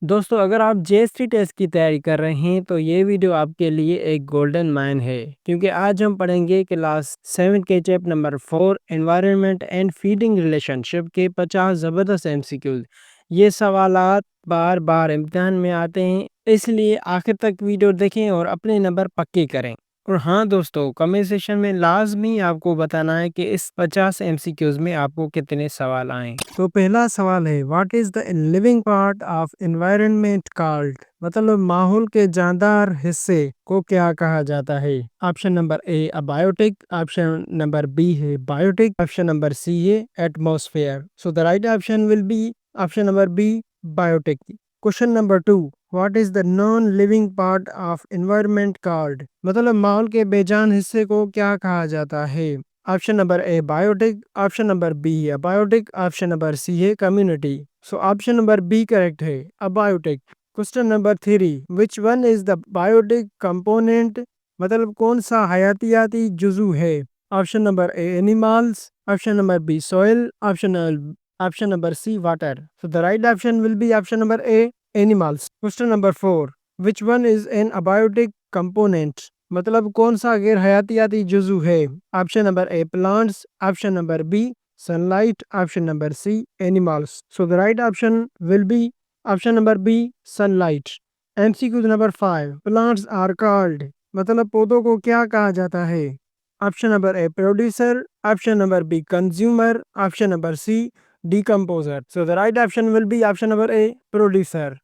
दोस्तों अगर आप जीएसटी टेस्ट की तैयारी कर रहे हैं तो ये वीडियो आपके लिए एक गोल्डन माइन है, क्योंकि आज हम पढ़ेंगे क्लास 7 के chapter number 4 environment and feeding relationship के 50 ज़बरदस्त एमसीक्यूज। ये सवालात बार बार इम्तिहान में आते हैं, इसलिए आखिर तक वीडियो देखें और अपने नंबर पक्के करें। और हाँ दोस्तों, कमेंट सेक्शन में लाजमी आपको बताना है कि इस 50 एमसीक्यूज में आपको कितने सवाल आए। तो पहला सवाल है, what is the living part of environment called? मतलब माहौल के जानदार हिस्से को क्या कहा जाता है? Option number A abiotic, option number B है बायोटिक, ऑप्शन नंबर सी है atmosphere. So the right option will be option number B biotic. Question number 2, what is the non living part of environment called? मतलब माहौल के बेजान हिस्से को क्या कहा जाता है? Option number A biotic, option number B है अबायोटिक, ऑप्शन नंबर सी है community. So option number B correct है abiotic. Question number 3, which one is the biotic component? मतलब कौन सा हयातियाती जुजू है? Option number A animals, option number B soil, option number C water. So the right option will be option number A animals. Question number 4, which one is an abiotic component? मतलब कौन सा गैर हयातियाती जुजू है? Option number A plants, option number B sunlight, option number C animals. So the right option will be option number B sunlight. MCQ number 5, plants are called? मतलब पौधों को क्या कहा जाता है? Option number A producer, option number B consumer, option number C decomposer. So the right option will be option number A producer.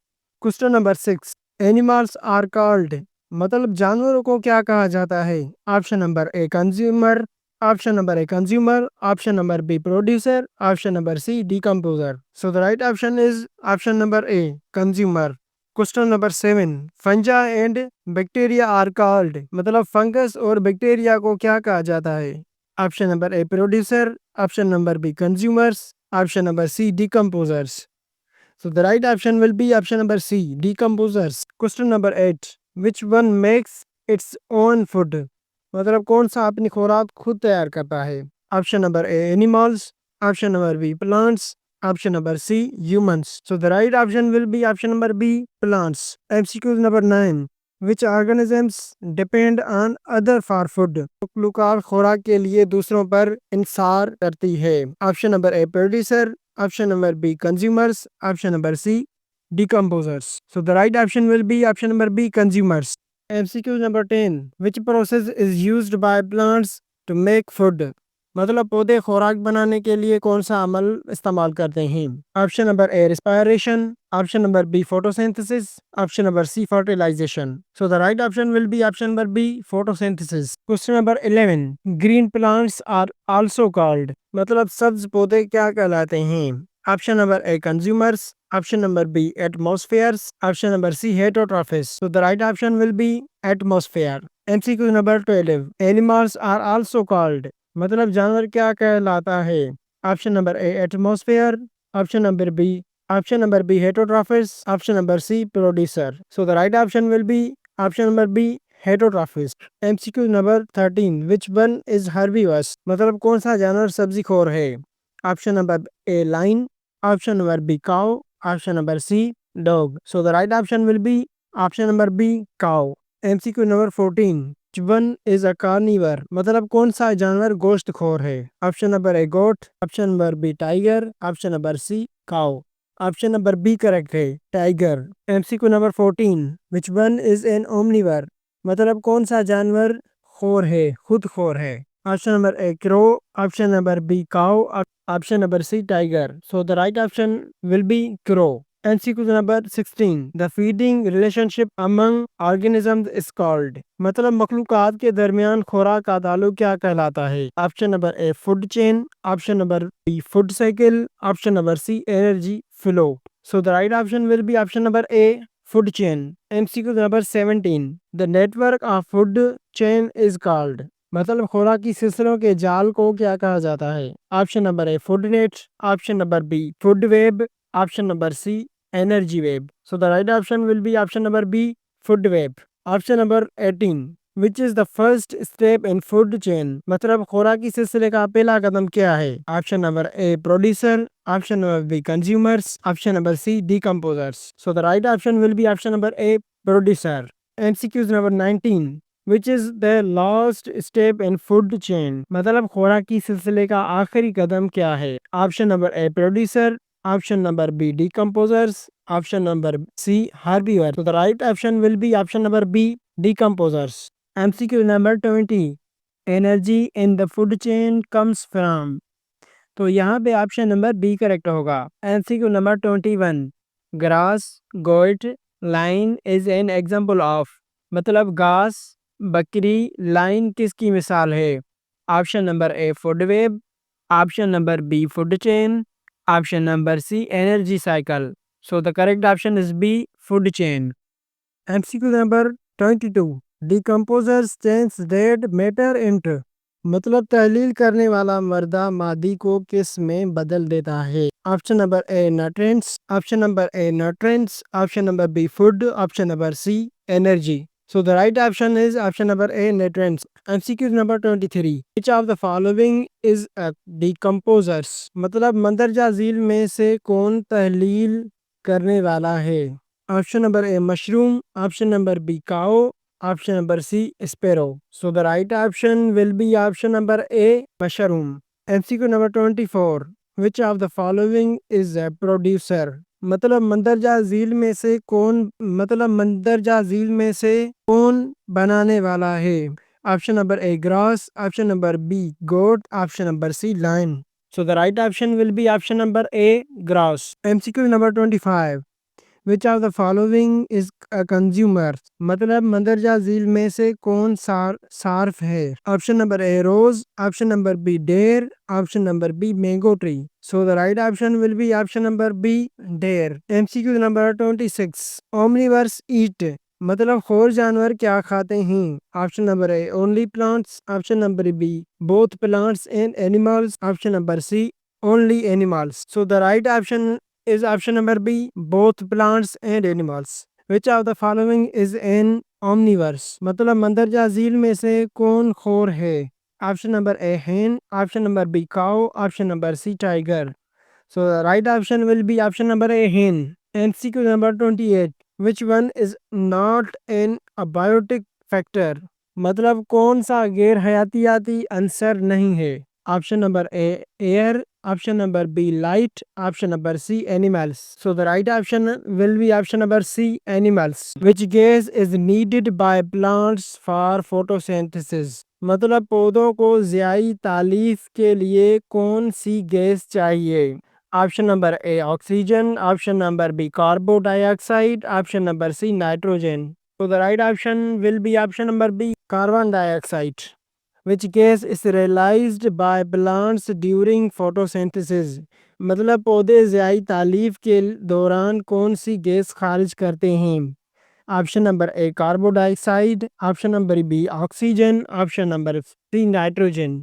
Question number 6, animals are called? मतलब जानवरों को क्या कहा जाता है? Option number A consumer, option number A consumer, option number B producer, option number C decomposer. So the right option is option number A consumer. Question number 7, fungi and bacteria are called? मतलब fungus और bacteria को क्या कहा जाता है? Option number A producer, option number B consumers, option number C decomposers. So the right option will be option number C, decomposers. Question number 8, which one makes its own food? मतलब कौन सा अपनी खुराक खुद तैयार करता है? Option number A animals, option number B plants, option number C humans. So the right option will be option number B plants. MCQ number 9, which organisms depend on other for food? मखलूक़ात खुराक के लिए दूसरों पर इंसार करती है। Option number A producer, option number B consumers, option number C decomposers. So the right option will be option number B consumers. MCQ number 10, which process is used by plants to make food? मतलब पौधे खुराक बनाने के लिए कौन सा अमल इस्तेमाल करते हैं? Option number A respiration, option number B photosynthesis, option number C fertilization. So the right option will be option number B photosynthesis. Question number 11, green plants are also called? मतलब सब्ज पौधे क्या कहलाते हैं? Option number A consumers, option number B atmospheres, option number C heterotrophs. So the right option will be atmosphere. MCQ number 12, animals are also called? मतलब जानवर क्या कहलाता है? Option number A atmosphere, option number B heterotrophs, option number C producer. So the right option will be option number B heterotrophs. MCQ number 13, which one is herbivores? मतलब कौन सा जानवर सब्जी खोर है? Option number A lion, option number B cow, option number C dog. So the right option will be option number B cow. MCQ number 14, one is a carnivore? मतलब कौन सा जानवर गोश्त खोर है? Option number A goat, option number B tiger, option number C cow. Option number B correct है tiger. MCQ number 14, which one is an omnivore? मतलब कौन सा जानवर खोर है, खुद खोर है? Option number A crow, option number B cow, option number C tiger. So the right option will be crow. MCQ number 16, the feeding relationship among organisms is called? मतलब मखलूकात के दरमियान खुराक का ताल्लुक क्या कहलाता है? Option number A food chain, option number B food cycle, option number C energy flow. So the right option will be option number A food chain. MCQ number 17, the network of food chain is called? मतलब खुराक की सिलसिलों के जाल को क्या कहा जाता है? Option number A food net, option number B food web, option number C energy web. So the right option will be option number B food web. Option number 18, which is the first step in food chain, मतलब खुराकी सिलसिले का पहला कदम क्या है? Option number A producer, option number B consumers, option number C decomposers. So the right option will be option number A producer. MCQs number 19, which is the last step in food chain, मतलब खुराकी सिलसिले का आखिरी कदम क्या है? Option number A producer, option number B decomposers, option number C herbivore. तो the right option will be option number B decomposers. MCQ number 20, energy in the food chain comes from, तो यहाँ पे ऑप्शन नंबर बी करेक्ट होगा। MCQ number 21, grass, goat, lion is an example of, मतलब घास, बकरी, lion किसकी मिसाल है? Option number A food web, option number B food chain, option number C energy cycle. So the correct option is B food chain. MCQ number 22, decomposers change dead matter into, मतलब तहलील करने वाला मर्दा मादी को किस में बदल देता है? Option number A nutrients, option number A nutrients, option number B food, option number C energy. So the right option is option number A nutrients. MCQ number 23, which of the following is a decomposers, मतलब मंदरजा झील में से कौन तहलील करने वाला है? Option number A mushroom, option number B cow, option number C sparrow. So the right option will be option number A mushroom. MCQ number 24, which of the following is a producer, मतलब मंदरजा झील में से कौन, मतलब मंदरजा झील में से कौन बनाने वाला है? Option number A grass, option number B goat, option number C lion. So the right option will be option number A grass. MCQ number 25, which of the following is a consumer, मतलब मंदरजा झील में से कौन सार्फ है? Option number A rose, option number B deer, option number B mango tree. So the right option will be option number B deer. MCQ number 26, Omniverse eat, मतलब खोर जानवर क्या खाते हैं? Option number A only plants, option number B both plants and animals, option number C only animals. So the right option is option number B, both plants and animals. Which of the following is an omnivorous, मतलब मंदरजा झील में से कौन खोर है? Option number A hen, option number B cow, option number C tiger. So the right option will be option number A hen. MCQ number 28, which one is not an abiotic factor, मतलब कौन सा गैर हयातियाती अंसर नहीं है? Option number A air, option number B light, option number C animals. So the right option will be option number C animals. Which gas is needed by plants for photosynthesis, मतलब पौधों को ज़ियाई तालीफ के लिए कौन सी गैस चाहिए? Option number A oxygen, option number B carbon dioxide, option number C nitrogen. So the right option will be option number B, carbon dioxide. Which gas is released by plants during photosynthesis, मतलब पौधे ज़ियाई तालीफ के दौरान कौन सी gas खारिज करते हैं? Option number A carbon dioxide, option number B oxygen, option number C nitrogen.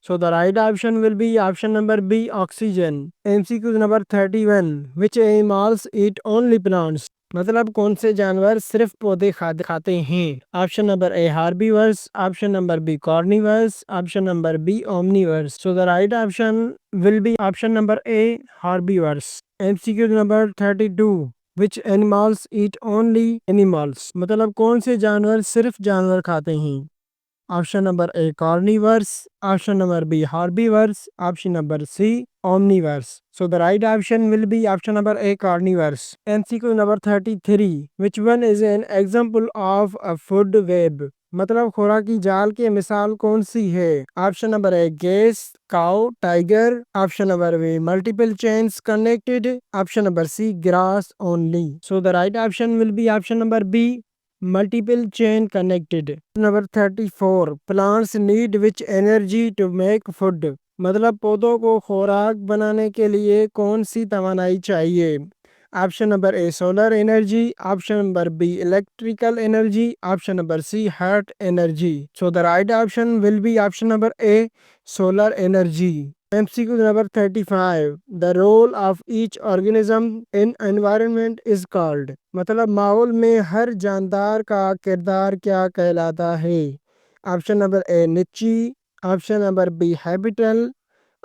So the right option will be option number B, oxygen. MCQ number 31, which animals eat only plants, मतलब कौन से जानवर सिर्फ पौधे खाते हैं? Option number A herbivores, option number B carnivores, option number B omnivores. So the right option will be option number A herbivores. MCQ number 32, which animals eat only animals, मतलब कौन से जानवर सिर्फ जानवर खाते हैं? Option number A carnivores, option number B herbivores, option number C omnivores. So the right option will be option number A carnivores. MCQ number 33, which one is N example of a food web, मतलब खुराकी जाल की मिसाल कौन सी है? Option number A grass, cow, tiger, option number B multiple chains connected, option number C grass only. So the right option will be option number B multiple chain connected. Number 34, plants need which energy to make food, मतलब पौधों को खुराक बनाने के लिए कौन सी तवानाई चाहिए? Option number A solar energy, option number B electrical energy, option number C heat energy. So the right option will be option number A solar energy. MCQ number 35, the role of each organism in environment is called, मतलब माहौल में हर जानदार का किरदार क्या कहलाता है? Option number A niche, option number B habitat,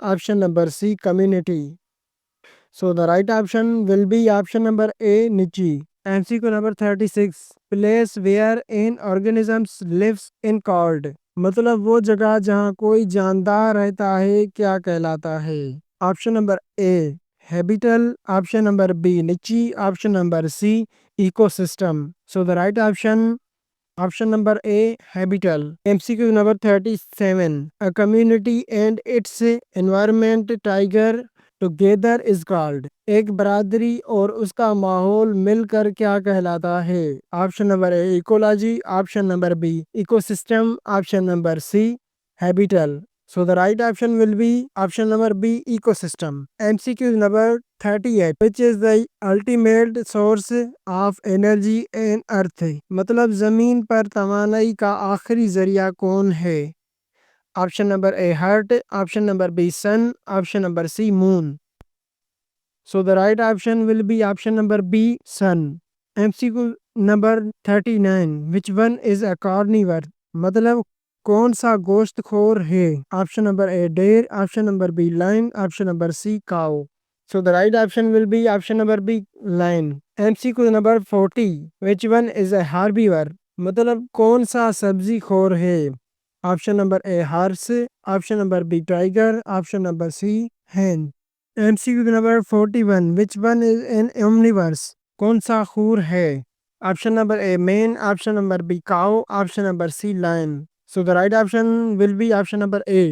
option number C community. So the right option will be option number A, niche. MCQ number 36. Place where an organism lives in called. मतलब वो जगह जहाँ कोई जानदार रहता है क्या कहलाता है? Option number A habitat, option number B niche, option number C ecosystem. So the right option number A, habital. MCQ number 37. A community and its environment tiger together is called. एक बरादरी और उसका माहौल मिलकर क्या कहलाता है? Option number A ecology, option number B ecosystem, option number C habitat. So the right option will be option number B, ecosystem. MCQ number 38. Which is the ultimate source of energy in earth? मतलब जमीन पर तवानाई का आखिरी जरिया कौन है? Option number A heat, option number B sun, option number C moon. So the right option will be option number B, sun. MCQ number 39. Which one is a carnivore? मतलब कौन सा गोश्तखोर है? Option number A deer, option number B lion, option number C cow. So the right option will be option number B lion. MCQ number 40. Which one is a herbivore? मतलब कौन सा सब्जी खोर है? Option number A horse, option number B tiger, option number C hen. MCQ number 41. Which one is an omnivores? कौन सा खूर है? Option number A man, option number B cow, option number C lion. So the right option will be option number A.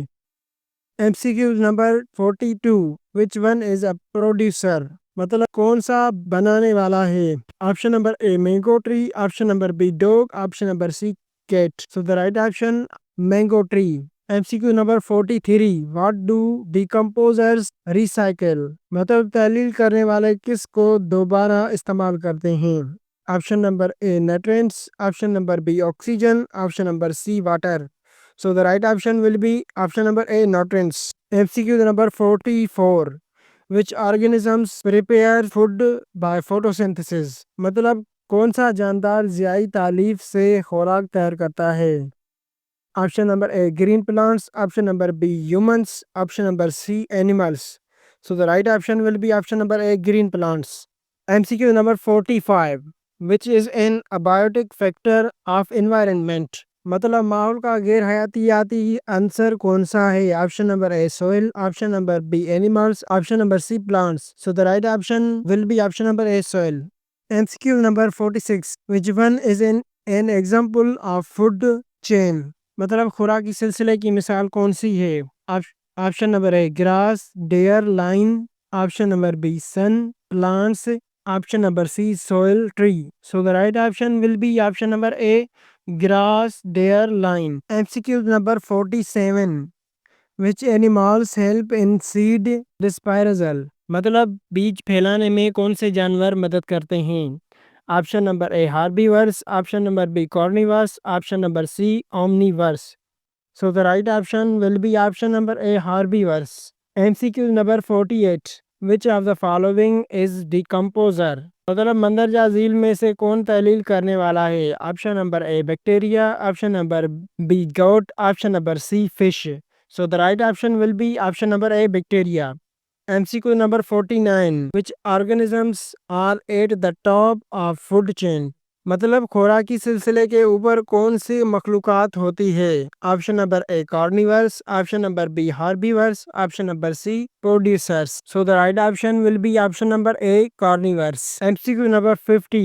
MCQ number 42. Which one is a producer? मतलब कौन सा बनाने वाला है? Option number A mango tree, option number B dog, option number C cat. So the right option mango tree. MCQ number 43. What do decomposers recycle? मतलब तहलील करने वाले किस को दोबारा इस्तेमाल करते हैं? Option number A nutrients, option number B oxygen, option number C water. So the right option will be option number A nutrients. MCQ number 44. Which organisms prepare food by photosynthesis? मतलब कौन सा जानदार ज़ियाई तालीफ से खुराक तैयार करता है? Option number A green plants, option number B humans, option number C animals. So the right option will be option number A green plants. MCQ number 45. Which is an abiotic factor of environment? मतलब माहौल का गैर हयातियाती answer कौन सा है? Option number A soil, option number B animals, option number C plants. So the right option will be option number A soil. MCQ number 46. Which one is an example of food chain? मतलब खुराकी सिलसिले की मिसाल कौन सी है? Option number A grass, deer, lion, option number B sun, plants, option number C soil, tree. So the right option will be option number A grass, deer, line. MCQ number 47. Which animals help in seed dispersal? मतलब बीज फैलाने में कौन से जानवर मदद करते हैं? Option number A herbivores, option number B carnivores, option number C omnivores. So the right option will be option number A herbivores. MCQ number 48. Which of the following is decomposer? मतलब मंदरजा झील में से कौन तहलील करने वाला है? Option number A bacteria, option number B goat, option number C fish. So the right option will be option number A bacteria. MCQ number 49. Which organisms are at the top of food chain? मतलब खुराकी सिलसिले के ऊपर कौन सी मखलूक़ात होती है? Option number A carnivores, option number B herbivores, option number C producers. So the right option will be option number A carnivores. MCQ number 50.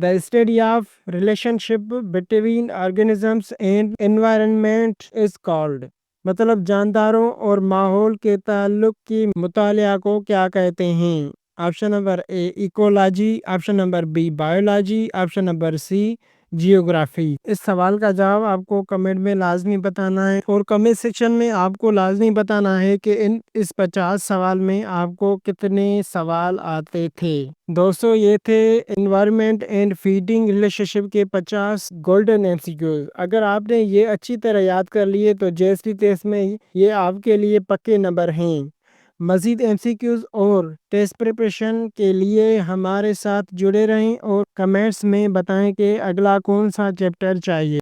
The study of relationship between organisms and environment is called. मतलब जानदारों और माहौल के ताल्लुक की मुतालिया को क्या कहते हैं? Option number A ecology, option number B biology, option number C geography. इस सवाल का जवाब आपको कमेंट में लाजमी बताना है और कमेंट सेक्शन में आपको लाजमी बताना है कि इस 50 सवाल में आपको कितने सवाल आते थे। दोस्तों ये थे एनवायरनमेंट एंड फीडिंग रिलेशनशिप के 50 गोल्डन MCQs। अगर आपने ये अच्छी तरह याद कर लिए तो JST टेस्ट में ये आपके लिए पक्के नंबर हैं। मज़ीद MCQs और टेस्ट प्रिपरेशन के लिए हमारे साथ जुड़े रहें और कमेंट्स में बताएं कि अगला कौन सा चैप्टर चाहिए।